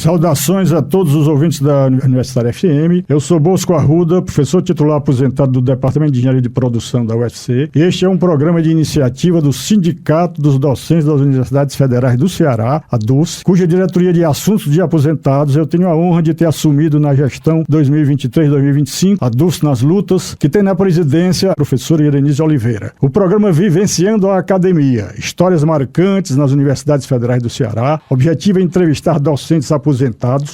Saudações a todos os ouvintes da Universitária FM. Eu sou Bosco Arruda, professor titular aposentado do Departamento de Engenharia de Produção da UFC. E este é um programa de iniciativa do Sindicato dos Docentes das Universidades Federais do Ceará, a DUFS, cuja diretoria de assuntos de aposentados eu tenho a honra de ter assumido na gestão 2023-2025, a DUFS nas lutas, que tem na presidência a professora Irenise Oliveira. O programa Vivenciando a Academia, histórias marcantes nas universidades federais do Ceará. Objetivo é entrevistar docentes aposentados,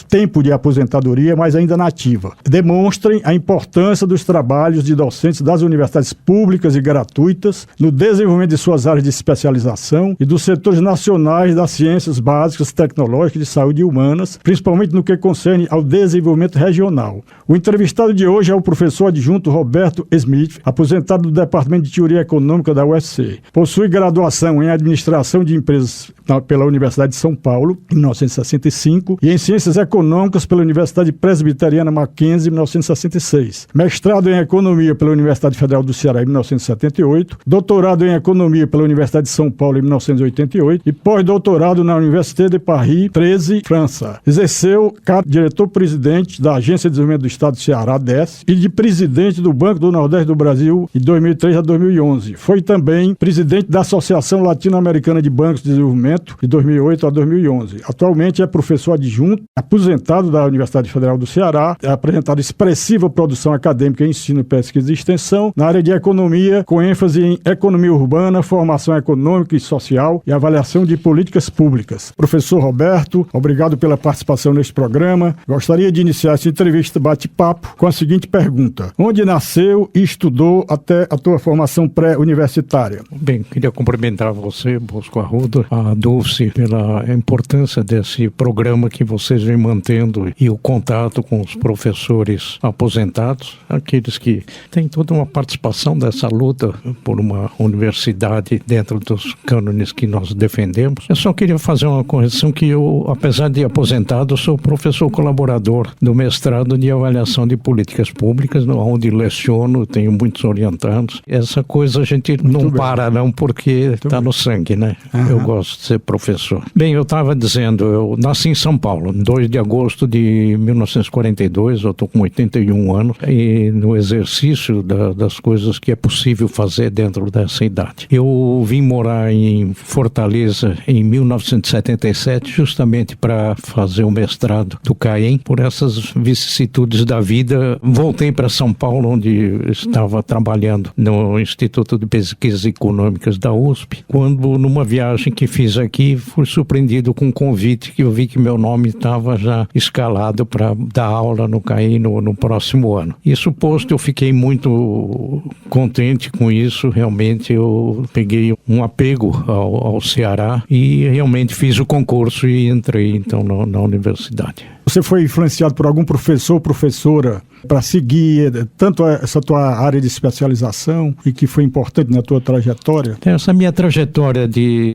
tempo de aposentadoria, mas ainda na ativa. Demonstrem a importância dos trabalhos de docentes das universidades públicas e gratuitas no desenvolvimento de suas áreas de especialização e dos setores nacionais das ciências básicas, tecnológicas, de saúde e humanas, principalmente no que concerne ao desenvolvimento regional. O entrevistado de hoje é o professor adjunto Roberto Smith, aposentado do Departamento de Teoria Econômica da UFC. Possui graduação em Administração de Empresas pela Universidade de São Paulo, em 1965, e em Ciências Econômicas pela Universidade Presbiteriana Mackenzie, em 1966. Mestrado em Economia pela Universidade Federal do Ceará, em 1978. Doutorado em Economia pela Universidade de São Paulo, em 1988. E pós-doutorado na Université de Paris, 13, França. Exerceu cargo de diretor-presidente da Agência de Desenvolvimento do Estado do Ceará, DES, e de presidente do Banco do Nordeste do Brasil, de 2003 a 2011. Foi também presidente da Associação Latino-Americana de Bancos de Desenvolvimento, de 2008 a 2011. Atualmente é professor adjunto, aposentado da Universidade Federal do Ceará, é apresentado expressiva produção acadêmica em ensino, pesquisa e extensão, na área de economia, com ênfase em economia urbana, formação econômica e social e avaliação de políticas públicas. Professor Roberto, obrigado pela participação neste programa. Gostaria de iniciar essa entrevista bate-papo com a seguinte pergunta: onde nasceu e estudou até a tua formação pré-universitária? Bem, queria cumprimentar você, Bosco Arruda, a DUFS, pela importância desse programa que vocês vêm mantendo e o contato com os professores aposentados, aqueles que têm toda uma participação dessa luta por uma universidade dentro dos cânones que nós defendemos. Eu só queria fazer uma correção que eu, apesar de aposentado, sou professor colaborador do mestrado de avaliação de políticas públicas, onde leciono, tenho muitos orientados. Essa coisa a gente não para não, porque está no sangue, né? Eu gosto de ser professor. Bem, eu estava dizendo, eu nasci em São Paulo, 2 de agosto de 1942, eu estou com 81 anos, e no exercício das coisas que é possível fazer dentro dessa idade. Eu vim morar em Fortaleza em 1977, justamente para fazer o mestrado do CAEM. Por essas vicissitudes da vida, voltei para São Paulo, onde estava trabalhando no Instituto de Pesquisas Econômicas da USP, quando numa viagem que fiz aqui, fui surpreendido com um convite que eu vi que meu nome estava já escalado para dar aula no CAEM no próximo ano. Isso posto, eu fiquei muito contente com isso. Realmente eu peguei um apego ao Ceará e realmente fiz o concurso e entrei então na universidade. Você foi influenciado por algum professor ou professora para seguir tanto essa tua área de especialização e que foi importante na tua trajetória? Essa minha trajetória,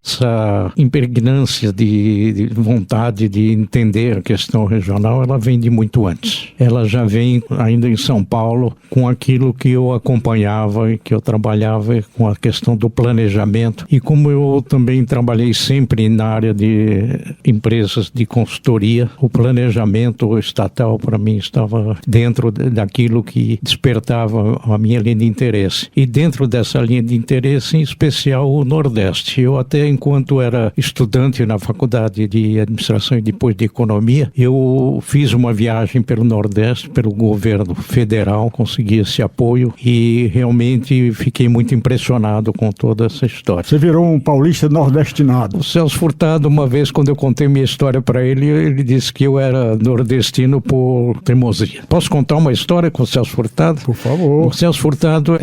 essa impregnância de vontade de entender a questão regional, ela vem de muito antes. Ela já vem ainda em São Paulo com aquilo que eu acompanhava e que eu trabalhava com a questão do planejamento. E como eu também trabalhei sempre na área de empresas de consultoria, o planejamento estatal para mim estava dentro daquilo que despertava a minha linha de interesse. E dentro dessa linha de interesse, em especial o Nordeste. Eu até, enquanto era estudante na faculdade de administração e depois de economia, eu fiz uma viagem pelo Nordeste, pelo governo federal, consegui esse apoio e realmente fiquei muito impressionado com toda essa história. Você virou um paulista nordestinado. O Celso Furtado, uma vez, quando eu contei minha história para ele, ele disse que eu era nordestino por teimosia. Posso contar uma história com o Celso Furtado? Por favor. O Celso Furtado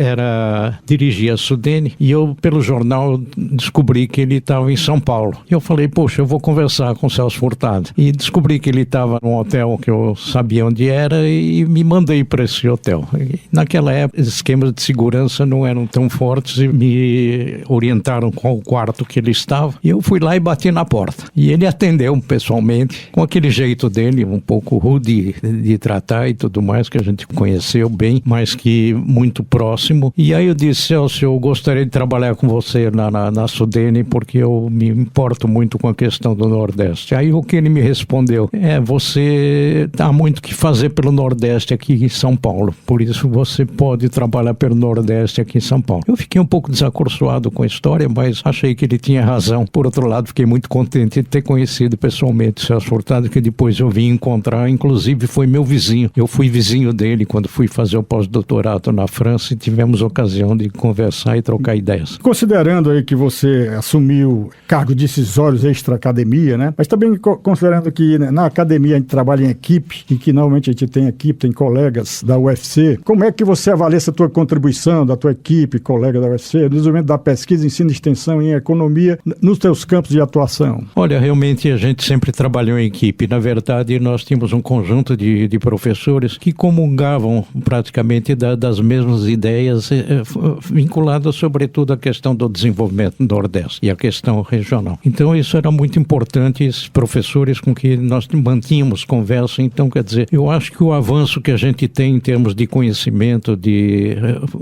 dirigia a Sudene e eu, pelo jornal, descobri que ele estava em São Paulo. E eu falei, poxa, eu vou conversar com o Celso Furtado. E descobri que ele estava num hotel que eu sabia onde era e me mandei para esse hotel. E naquela época, os esquemas de segurança não eram tão fortes e me orientaram qual quarto que ele estava. E eu fui lá e bati na porta. E ele atendeu pessoalmente, com aquele jeito dele, um pouco rude de tratar e tudo mais, que a gente conheceu bem, mas que muito próximo. E aí eu disse, Celso, eu gostaria de trabalhar com você na Sudene, porque eu me importo muito com a questão do Nordeste. Aí o que ele me respondeu respondeu: você há muito que fazer pelo Nordeste aqui em São Paulo, por isso você pode trabalhar pelo Nordeste aqui em São Paulo. Eu fiquei um pouco desacorçoado com a história, mas achei que ele tinha razão. Por outro lado, fiquei muito contente de ter conhecido pessoalmente o Celso Furtado, que depois eu vim encontrar, inclusive foi meu vizinho. Eu fui vizinho dele quando fui fazer o pós-doutorado na França e tivemos ocasião de conversar e trocar ideias. Considerando aí que você assumiu cargos decisórios extra-academia, né? Mas também considerando que na academia a gente trabalha em equipe e que normalmente a gente tem equipe, tem colegas da UFC, como é que você avalia essa tua contribuição, da tua equipe, colega da UFC, no desenvolvimento da pesquisa, ensino e extensão em economia, nos teus campos de atuação? Olha, realmente a gente sempre trabalhou em equipe. Na verdade, nós tínhamos um conjunto de professores que comungavam praticamente das mesmas ideias vinculadas sobretudo à questão do desenvolvimento do Nordeste e à questão regional. Então isso era muito importante, esses professores com que nós mantínhamos conversa. Então, quer dizer, eu acho que o avanço que a gente tem em termos de conhecimento, de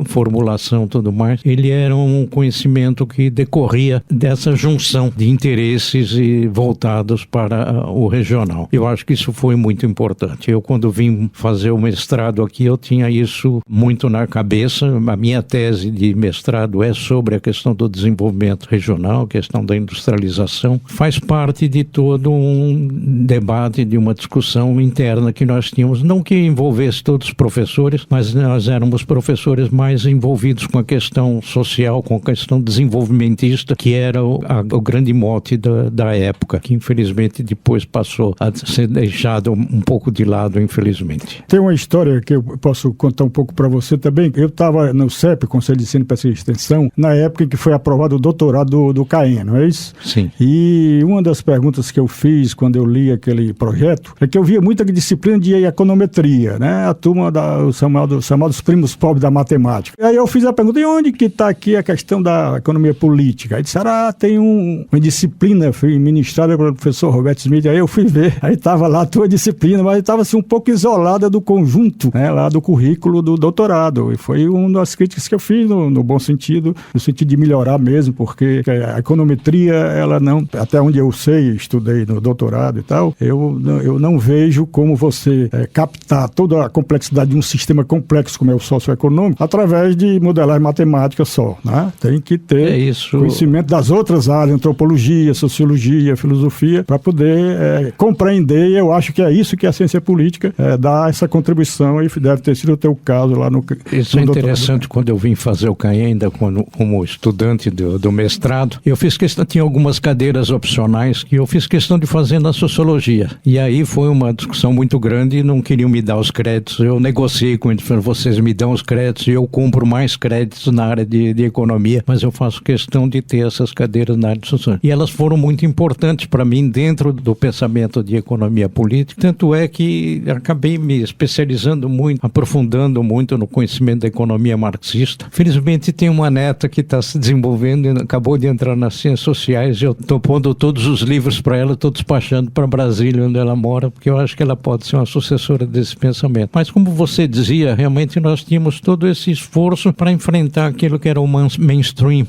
formulação e tudo mais, ele era um conhecimento que decorria dessa junção de interesses e voltados para o regional. Eu acho que isso foi muito importante. Eu, quando vim fazer o mestrado aqui, eu tinha isso muito na cabeça. A minha tese de mestrado é sobre a questão do desenvolvimento regional, a questão da industrialização. Faz parte de todo um debate, de uma discussão interna que nós tínhamos, não que envolvesse todos os professores, mas nós éramos professores mais envolvidos com a questão social, com a questão desenvolvimentista, que era o grande mote da época, que infelizmente depois passou a ser deixado um pouco de lado, infelizmente. Tem uma história que eu posso contar um pouco para você também. Eu estava no CEP, Conselho de Ensino, Pesquisa e Extensão, na época em que foi aprovado o doutorado do CAEN, não é isso? Sim. E uma das perguntas que eu fiz quando eu li aquele projeto é que eu via muita disciplina de econometria, né? A turma os chamados primos pobres da matemática. E aí eu fiz a pergunta: e onde que está aqui a questão da economia política? Aí disseram: tem uma disciplina ministrada pelo professor Roberto Smith. Aí eu fui ver, aí estava lá a tua disciplina, mas estava assim, um pouco isolada do conjunto, né, lá do currículo do doutorado. E foi uma das críticas que eu fiz, no bom sentido, no sentido de melhorar mesmo, porque a econometria, ela não, até onde eu sei, estudei no doutorado e tal, eu não vejo como você captar toda a complexidade de um sistema complexo como é o socioeconômico através de modelagem matemática só, né? Tem que ter conhecimento das outras áreas, antropologia, sociologia, filosofia, para poder compreender. E eu acho que é isso que a ciência política dá essa contribuição, e deve ter sido o teu caso lá no Isso é interessante. Quando eu vim fazer o CAEN, ainda como estudante do mestrado, eu fiz questão, tinha algumas cadeiras opcionais que eu fiz questão de fazer na sociologia. E aí foi uma discussão muito grande e não queriam me dar os créditos. Eu negociei com eles, falei: vocês me dão os créditos e eu compro mais créditos na área de economia, mas eu faço questão de ter essas cadeiras na área de sociologia. E elas foram muito importantes para mim dentro do pensamento de economia política. Tanto é que acabei me especializando muito, aprofundando muito no conhecimento da economia marxista. Felizmente tem uma neta que está se desenvolvendo e acabou de entrar nas ciências sociais. Eu estou pondo todos os livros para ela, estou despachando para Brasília, onde ela mora, porque eu acho que ela pode ser uma sucessora desse pensamento. Mas como você dizia, realmente nós tínhamos todo esse esforço para enfrentar aquilo que era o mainstream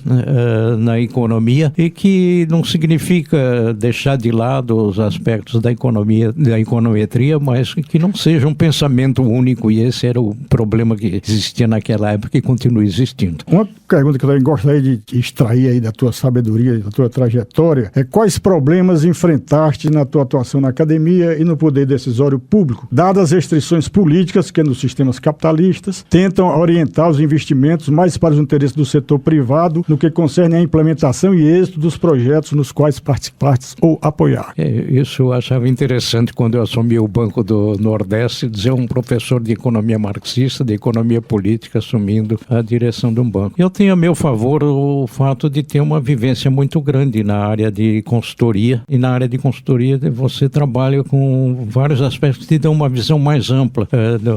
na economia, e que não significa deixar de lado os aspectos da economia, da econometria, mas que não seja um pensamento único, e esse era o problema que existia naquela época e continua existindo. Uma pergunta que eu também gostaria de extrair aí da tua sabedoria, da tua trajetória, é: quais problemas enfrentaste na tua atuação na academia e no poder decisório público, dadas as restrições políticas que nos sistemas capitalistas tentam orientar os investimentos mais para os interesses do setor privado no que concerne à implementação e êxito dos projetos nos quais participaste ou apoiar? Isso eu achava interessante quando eu assumi o Banco do Nordeste, dizer um professor de economia marxista, de economia política, assumindo a direção de um banco. Eu tenho a meu favor o fato de ter uma vivência muito grande na área de consultoria, e na área de consultoria você trabalha com vários aspectos que te dão uma visão mais ampla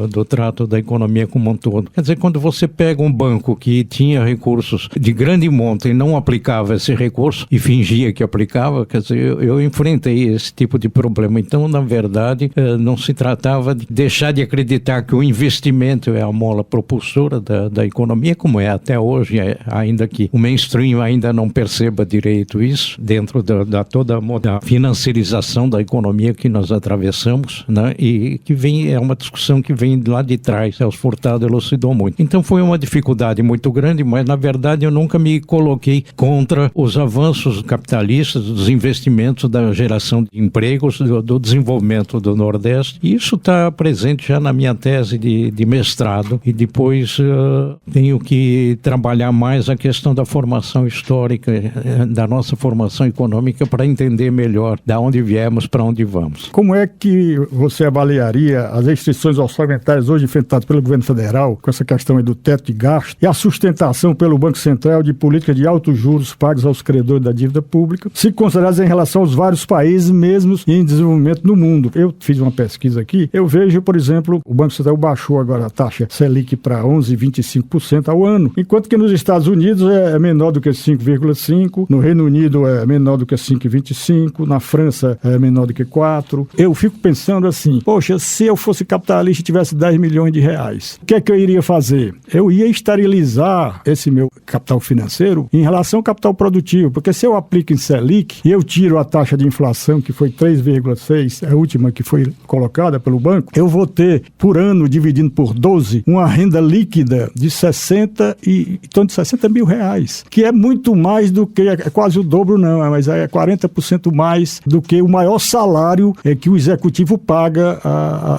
do trato da economia como um todo. Quer dizer, quando você pega um banco que tinha recursos de grande monta e não aplicava esse recurso e fingia que aplicava, quer dizer, eu enfrentei esse tipo de problema. Então, na verdade, não se tratava de deixar de acreditar que o investimento é a mola propulsora da economia, como é até hoje, hoje, ainda que o mainstream ainda não perceba direito isso, dentro da toda a financiarização da economia que nós atravessamos, né? E que é uma discussão que vem lá de trás. Celso Furtado elucidou muito. Então foi uma dificuldade muito grande, mas na verdade eu nunca me coloquei contra os avanços capitalistas, dos investimentos, da geração de empregos, do desenvolvimento do Nordeste. E isso está presente já na minha tese de mestrado, e depois tenho que trabalhar mais a questão da formação histórica, da nossa formação econômica, para entender melhor de onde viemos, para onde vamos. Como é que você avaliaria as restrições orçamentárias hoje enfrentadas pelo governo federal, com essa questão aí do teto de gasto, e a sustentação pelo Banco Central de políticas de altos juros pagos aos credores da dívida pública, se consideradas em relação aos vários países, mesmo em desenvolvimento no mundo? Eu fiz uma pesquisa aqui, eu vejo, por exemplo, o Banco Central baixou agora a taxa Selic para 11,25% ao ano, enquanto que nos Estados Unidos é menor do que 5,5%, no Reino Unido é menor do que 5,25%, na França é menor do que 4%. Eu fico pensando assim, poxa, se eu fosse capitalista e tivesse 10 milhões de reais, o que é que eu iria fazer? Eu ia esterilizar esse meu capital financeiro em relação ao capital produtivo, porque se eu aplico em Selic e eu tiro a taxa de inflação, que foi 3,6%, a última que foi colocada pelo banco, eu vou ter, por ano, dividindo por 12, uma renda líquida de 60 mil reais, que é muito mais do que, é quase o dobro não, mas é 40% mais do que o maior salário que o executivo paga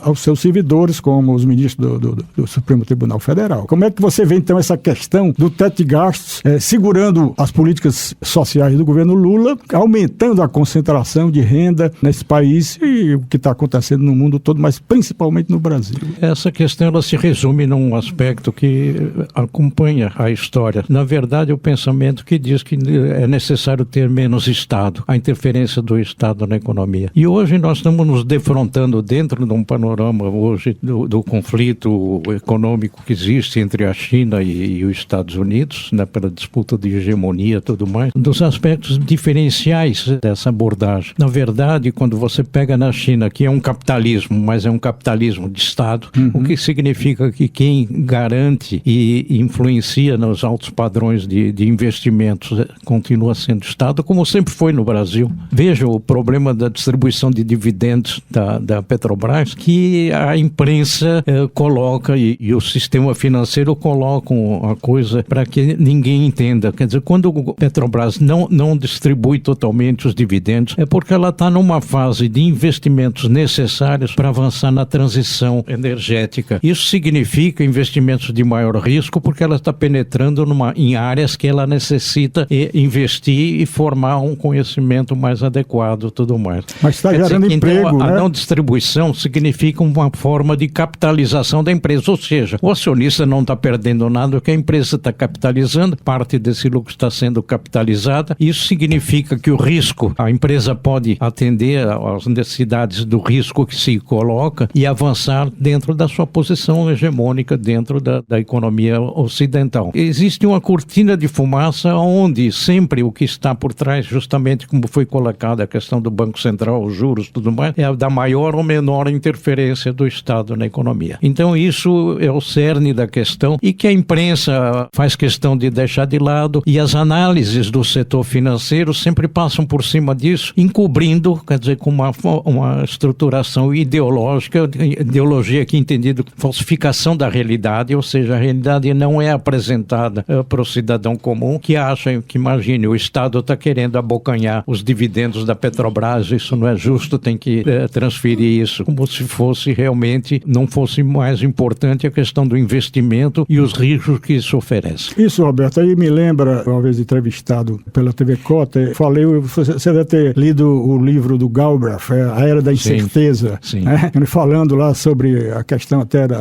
aos seus servidores, como os ministros do Supremo Tribunal Federal. Como é que você vê então essa questão do teto de gastos segurando as políticas sociais do governo Lula, aumentando a concentração de renda nesse país e o que está acontecendo no mundo todo, mas principalmente no Brasil? Essa questão ela se resume num aspecto que acompanha a história. Na verdade, o pensamento que diz que é necessário ter menos Estado, a interferência do Estado na economia. E hoje nós estamos nos defrontando dentro de um panorama hoje do conflito econômico que existe entre a China e os Estados Unidos, né, pela disputa de hegemonia e tudo mais, dos aspectos diferenciais dessa abordagem. Na verdade, quando você pega na China, que é um capitalismo, mas é um capitalismo de Estado, o que significa que quem garante e influencia nos altos padrões de investimentos continua sendo o Estado, como sempre foi no Brasil. Veja o problema da distribuição de dividendos da Petrobras, que a imprensa coloca e o sistema financeiro colocam a coisa para que ninguém entenda. Quer dizer, quando o Petrobras não distribui totalmente os dividendos, é porque ela está numa fase de investimentos necessários para avançar na transição energética. Isso significa investimentos de maior risco, porque ela está penetrando em áreas que ela necessita investir e formar um conhecimento mais adequado e tudo mais. Mas está gerando emprego, então, né? A não distribuição significa uma forma de capitalização da empresa, ou seja, o acionista não está perdendo nada, porque a empresa está capitalizando, parte desse lucro está sendo capitalizada. Isso significa que o risco, a empresa pode atender às necessidades do risco que se coloca e avançar dentro da sua posição hegemônica dentro da economia ocidental. Existe uma cortina de fumaça onde sempre o que está por trás, justamente como foi colocada a questão do Banco Central, os juros, tudo mais, é a da maior ou menor interferência do Estado na economia. Então isso é o cerne da questão e que a imprensa faz questão de deixar de lado, e as análises do setor financeiro sempre passam por cima disso, encobrindo, quer dizer, com uma estruturação ideológica, ideologia aqui entendido falsificação da realidade, ou seja, a realidade não é apresentada para o cidadão comum, que acha, que imagine, o Estado está querendo abocanhar os dividendos da Petrobras, isso não é justo, tem que transferir isso, como se fosse realmente, não fosse mais importante a questão do investimento e os riscos que isso oferece. Isso, Roberto, aí me lembra, uma vez entrevistado pela TV Cota, você deve ter lido o livro do Galbraith, A Era da Incerteza, sim. Né? Ele falando lá sobre a questão até de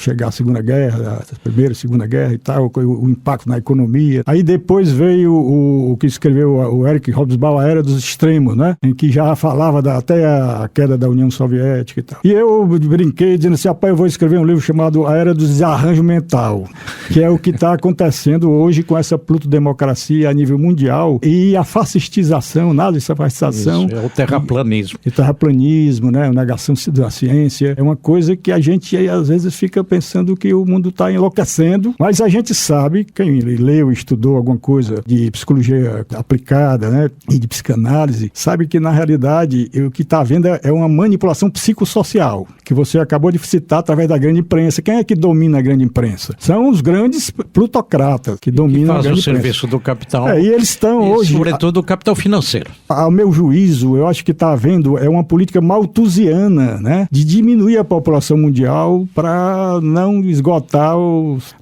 chegar à Segunda Guerra, a Primeira e Segunda Guerra e tal, o impacto na economia. Aí depois veio o que escreveu o Eric Hobsbawm, A Era dos Extremos, né? Em que já falava até a queda da União Soviética e tal. E eu brinquei dizendo assim, rapaz, eu vou escrever um livro chamado A Era do Desarranjo Mental, que é o que está acontecendo hoje com essa plutodemocracia a nível mundial e a fascistização, nada dessa fascistização. Isso, é o terraplanismo. O terraplanismo, né? A negação da ciência. É uma coisa que a gente às vezes fica pensando que o mundo está enlouquecendo, mas a gente sabe sabe, quem leu e estudou alguma coisa de psicologia aplicada, né, e de psicanálise, sabe que na realidade o que está havendo é uma manipulação psicossocial, que você acabou de citar através da grande imprensa. Quem é que domina a grande imprensa? São os grandes plutocratas que dominam a grande imprensa. Fazem o serviço do capital. E eles estão hoje... Sobretudo o capital financeiro. Ao meu juízo, eu acho que está havendo uma política malthusiana, né, de diminuir a população mundial para não esgotar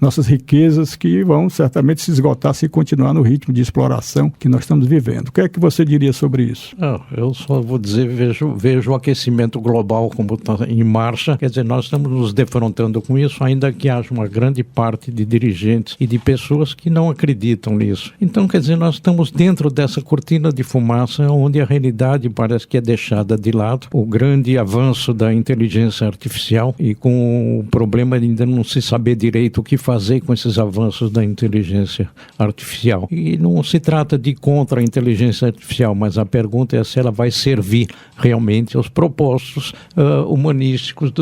nossas riquezas, que vão certamente se esgotar se continuar no ritmo de exploração que nós estamos vivendo. O que é que você diria sobre isso? Eu só vou dizer, vejo o aquecimento global como está em marcha. Quer dizer, nós estamos nos defrontando com isso, ainda que haja uma grande parte de dirigentes e de pessoas que não acreditam nisso. Então, quer dizer, nós estamos dentro dessa cortina de fumaça onde a realidade parece que é deixada de lado. O grande avanço da inteligência artificial e com o problema de ainda não se saber direito o que fazer com esses avanços da inteligência artificial. E não se trata de contra a inteligência artificial, mas a pergunta é se ela vai servir realmente aos propósitos humanísticos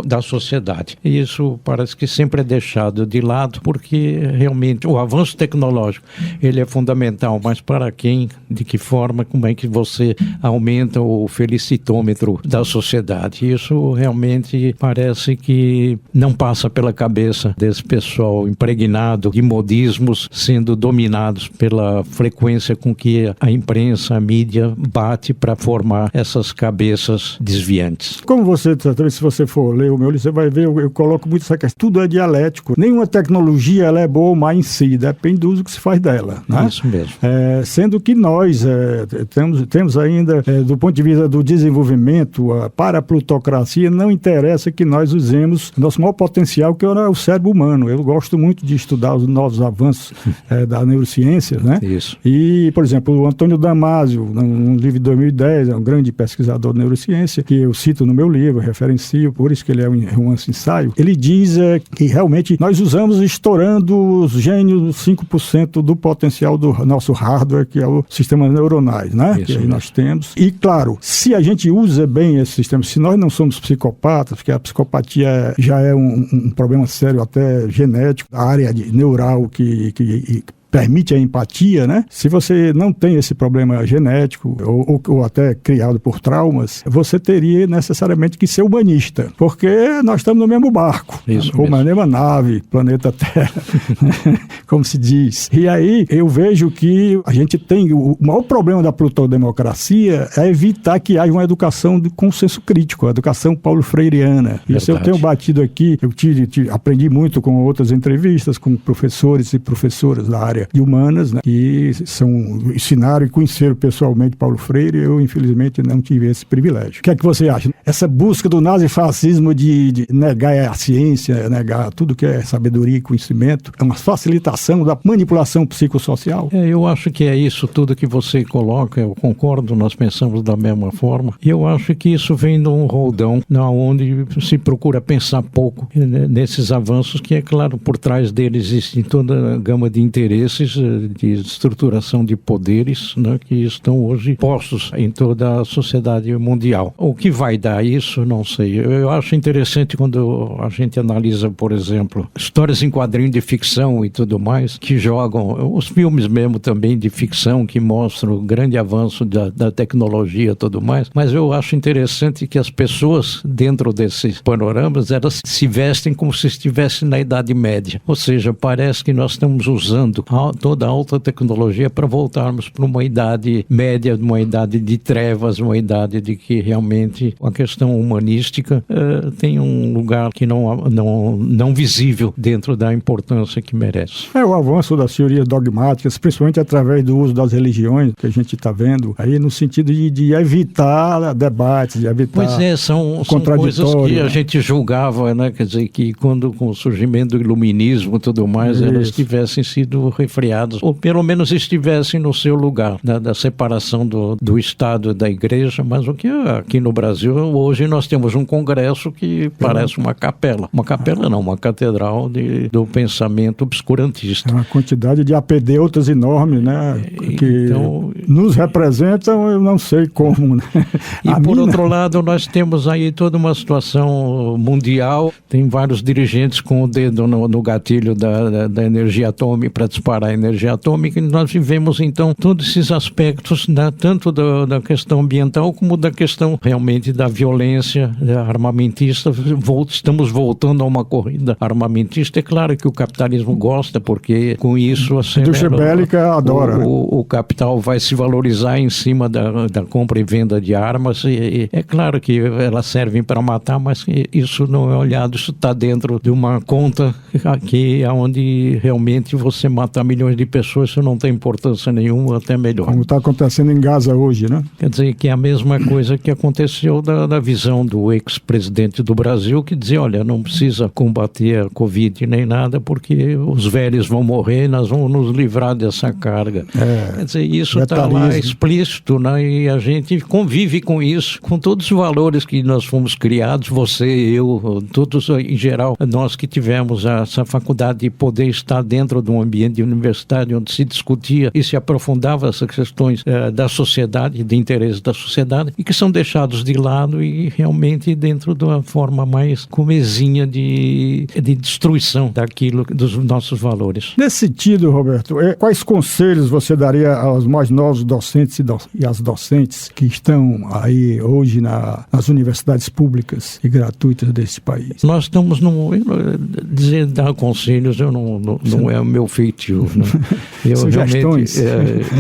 da sociedade. E isso parece que sempre é deixado de lado, porque realmente o avanço tecnológico ele é fundamental, mas para quem, de que forma, como é que você aumenta o felicitômetro da sociedade? Isso realmente parece que não passa pela cabeça desse pessoal impregnado de modismos, sendo dominados pela frequência com que a imprensa, a mídia bate para formar essas cabeças desviantes. Como você, se você for ler o meu livro, você vai ver, eu coloco muito essa questão, tudo é dialético. Nenhuma tecnologia ela é boa ou má em si, depende do uso que se faz dela. Né? Isso mesmo. Sendo que nós temos ainda, do ponto de vista do desenvolvimento, para a plutocracia, não interessa que nós usemos nosso maior potencial, que é o cérebro humano. Eu gosto muito de estudar os novos avanços da neurociência, né? Isso. E, por exemplo, o Antônio Damasio, num livro de 2010, é um grande pesquisador de neurociência, que eu cito no meu livro, referencio, por isso que ele é um ensaio. Ele diz que realmente nós usamos estourando os gênios 5% do potencial do nosso hardware, que é os sistemas neuronais, né? Isso que aí mesmo. nós temos. E, claro, se a gente usa bem esse sistema, se nós não somos psicopatas, porque a psicopatia já é um problema sério até genético, a área neural que permite a empatia, né? Se você não tem esse problema genético ou até criado por traumas, você teria necessariamente que ser humanista, porque nós estamos no mesmo barco, ou na mesma nave, planeta Terra, como se diz. E aí eu vejo que a gente tem o maior problema da plutodemocracia é evitar que haja uma educação de consenso crítico, a educação paulo-freireana. Isso eu tenho batido aqui, eu aprendi muito com outras entrevistas, com professores e professoras da área de humanas, né, que ensinaram e conheceram pessoalmente Paulo Freire. Eu, infelizmente, não tive esse privilégio. O que é que você acha? Essa busca do nazifascismo de negar a ciência, negar tudo que é sabedoria e conhecimento, é uma facilitação da manipulação psicossocial? Eu acho que é isso tudo que você coloca, eu concordo, nós pensamos da mesma forma, e eu acho que isso vem de um roldão onde se procura pensar pouco nesses avanços, que é claro, por trás deles existe toda a gama de interesses, de estruturação de poderes, né, que estão hoje postos em toda a sociedade mundial. O que vai dar isso, não sei. Eu acho interessante quando a gente analisa, por exemplo, histórias em quadrinho de ficção e tudo mais, que jogam, os filmes mesmo também de ficção, que mostram o grande avanço da tecnologia e tudo mais, mas eu acho interessante que as pessoas dentro desses panoramas, elas se vestem como se estivessem na Idade Média. Ou seja, parece que nós estamos usando toda a alta tecnologia para voltarmos para uma idade média, uma idade de trevas, uma idade de que realmente a questão humanística tem um lugar que não visível dentro da importância que merece. O avanço das teorias dogmáticas, principalmente através do uso das religiões, que a gente está vendo, aí no sentido de evitar debates, de evitar são coisas que a gente julgava, né? Quer dizer, que quando com o surgimento do iluminismo e tudo mais, elas tivessem sido refriadas, ou pelo menos estivessem no seu lugar, da separação do Estado e da Igreja. Mas o que aqui no Brasil, hoje nós temos um congresso que parece uma capela. Uma capela não, uma catedral do pensamento obscurantista. É uma quantidade de apedeutas enorme, né? Que nos representam, eu não sei como, né? E por outro lado, nós temos aí toda uma situação mundial, tem vários dirigentes com o dedo no gatilho da energia atômica, para disparar a energia atômica, e nós vivemos então todos esses aspectos, né, tanto da questão ambiental como da questão realmente da violência armamentista. Estamos voltando a uma corrida armamentista. É claro que o capitalismo gosta, porque com isso a indústria bélica adora. O capital vai se valorizar em cima da compra e venda de armas, e é claro que elas servem para matar, mas isso não é olhado, isso está dentro de uma conta aqui, onde realmente você matar milhões de pessoas, isso não tem importância nenhuma, até melhor. Como está acontecendo em Gaza hoje, né? Quer dizer, que é a mesma coisa que aconteceu da visão do ex-presidente do Brasil, que dizia, olha, não precisa combater a Covid nem nada, porque os velhos vão morrer, nós vamos nos livrar dessa carga. Quer dizer, isso está lá explícito, né? E a gente convive com isso, com todos os valores que nós fomos criados, você, eu, todos em geral, nós que tivemos essa faculdade de poder estar dentro de um ambiente de universidade onde se discutia e se aprofundava essas questões da sociedade, de interesse da sociedade, e que são deixados de lado e realmente dentro de uma forma mais comezinha de destruição daquilo, dos nossos valores. Nesse sentido, Roberto, quais conselhos você daria aos mais novos docentes e às docentes que estão aí hoje nas universidades públicas e gratuitas desse país? Nós estamos dar conselhos não é o meu feitio, né? Eu realmente,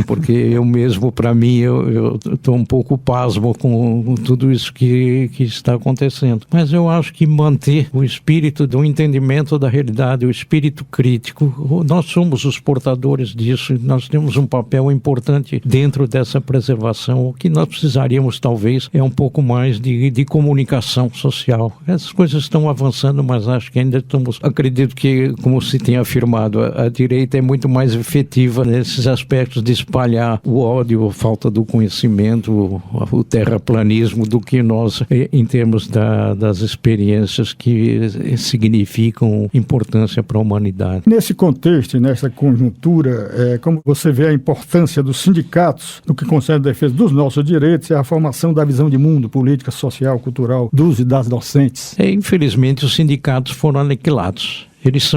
porque eu mesmo, para mim, eu estou um pouco pasmo com tudo isso que está acontecendo. Mas eu acho que manter o espírito do entendimento da realidade, o espírito crítico, nós somos os portadores disso, nós temos um papel importante dentro dessa preservação. O que nós precisaríamos, talvez, é um pouco mais de comunicação social. Essas coisas estão avançando, mas acho que ainda acredito que, como se tem afirmado, a direita é muito mais efetiva nesses aspectos de espalhar o ódio, a falta do conhecimento, o terraplanismo, do que nós, em termos das experiências que significam importância para a humanidade. Nesse contexto e nessa conjuntura, como você vê a importância dos sindicatos no que concerne a defesa dos nossos direitos e a formação da visão de mundo, política, social, cultural, dos e das docentes? Infelizmente, os sindicatos foram aniquilados. Eles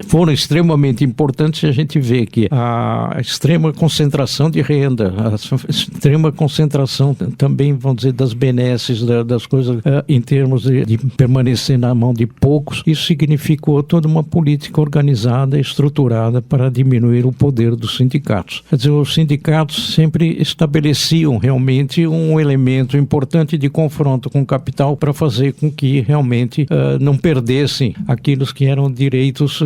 foram extremamente importantes, e a gente vê que a extrema concentração de renda, a extrema concentração também, vamos dizer, das benesses, das coisas em termos de permanecer na mão de poucos, isso significou toda uma política organizada, estruturada para diminuir o poder dos sindicatos. Quer dizer, os sindicatos sempre estabeleciam realmente um elemento importante de confronto com o capital para fazer com que realmente não perdessem aqueles que eram direitos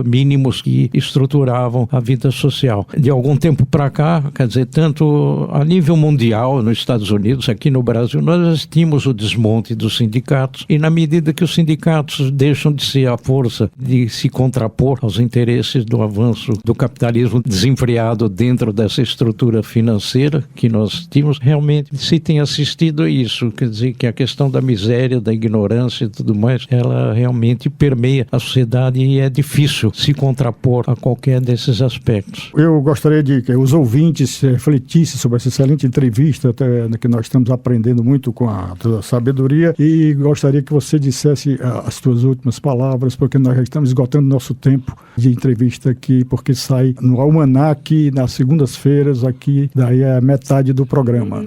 mínimos que estruturavam a vida social. De algum tempo para cá, quer dizer, tanto a nível mundial, nos Estados Unidos, aqui no Brasil, nós assistimos o desmonte dos sindicatos, e na medida que os sindicatos deixam de ser a força de se contrapor aos interesses do avanço do capitalismo desenfreado dentro dessa estrutura financeira que nós tínhamos, realmente se tem assistido a isso. Quer dizer, que a questão da miséria, da ignorância e tudo mais, ela realmente permeia a sociedade, e é difícil se contrapor a qualquer desses aspectos. Eu gostaria de que os ouvintes refletissem sobre essa excelente entrevista, até que nós estamos aprendendo muito com a tua sabedoria, e gostaria que você dissesse as suas últimas palavras, porque nós já estamos esgotando nosso tempo de entrevista aqui, porque sai no Almanac nas segundas-feiras, aqui daí é metade do programa.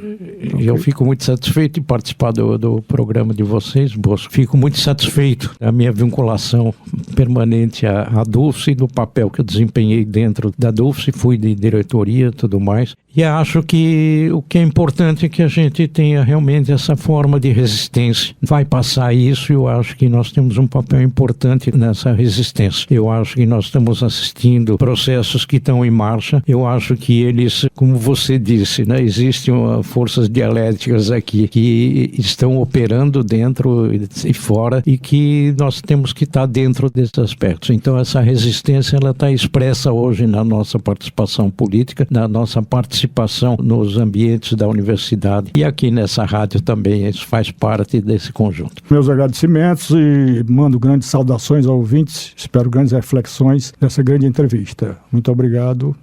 Eu fico muito satisfeito de participar do programa de vocês, Bosco. Fico muito satisfeito da minha vinculação permanente à DUFSE, do papel que eu desempenhei dentro da DUFSE, fui de diretoria e tudo mais, E acho que o que é importante é que a gente tenha realmente essa forma de resistência. Vai passar isso e eu acho que nós temos um papel importante nessa resistência. Eu acho que nós estamos assistindo processos que estão em marcha. Eu acho que eles, como você disse, né, existem forças dialéticas aqui que estão operando dentro e fora e que nós temos que estar dentro desses aspectos. Então essa resistência ela está expressa hoje na nossa participação política, na nossa participação nos ambientes da universidade e aqui nessa rádio também, isso faz parte desse conjunto. Meus agradecimentos e mando grandes saudações aos ouvintes, espero grandes reflexões dessa grande entrevista. Muito obrigado.